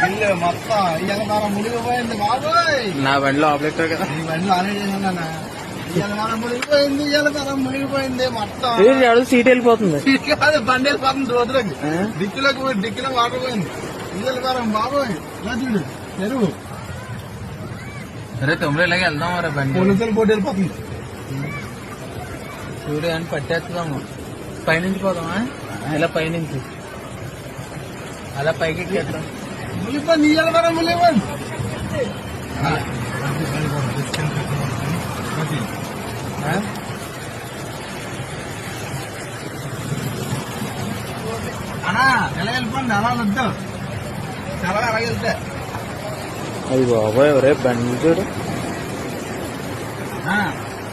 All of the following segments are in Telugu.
ఇల్లు మొత్తం ఇవాళ మనం మునిగిపోయింది బాబోయ్. నా బండిలో ఆపరేటర్ కదా, ఈ బండి ఆల్రెడీ చేశాను. ఇవాళ మనం మునిగిపోయింది, ఇవాళ మనం మునిగిపోయింది మొత్తం. సీట్ వెళ్ళిపోతుంది. కాదు, బండి వెళ్ళిపోతుంది రోజులకి. డిక్కిలోకి పోయి డిక్కిలో వాటర్ పోయింది. ఇవాళ మనం బాబోయ్ చూడు ఎరువు. అరే తొమ్మిది ఇలాగే వెళ్దాం రా బండి. పోలీసులు పోటీ వెళ్ళిపోతుంది. చూడు అని పట్టేస్తాము. పైనుంచి పోదామా? ఇలా పైనుంచి అలా పైకి ఎక్కేద్దాం. మునిగిపోయింది, ఇవాళ మనం మునిగిపోయింది. అన్నా ఎలా వెళ్ళిపోండి, అలా వద్దు చాలా అలా వెళ్తే. అది బాబాయ్ ఎవరే బండి చూడు.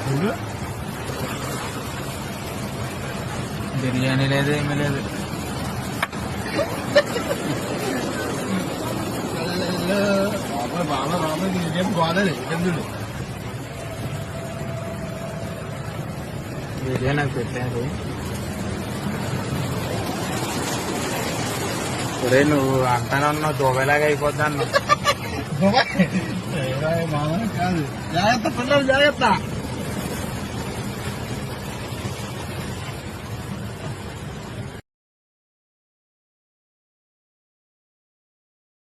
చూడు బిర్యానీ లేదు, ఏమీ లేదు. బాబాయ్ బాబాయ్ బాబాయ్ ఇదేం బాధలే ఎందుకు బిర్యానీ నాకు పెట్టారు. ఒరే నువ్వు అంటానే ఉన్నావు దుబాయ్లాగా అయిపోద్దా అన్నావు. మామ కాదు, జాగ్రత్త పిల్లలు జాగ్రత్త.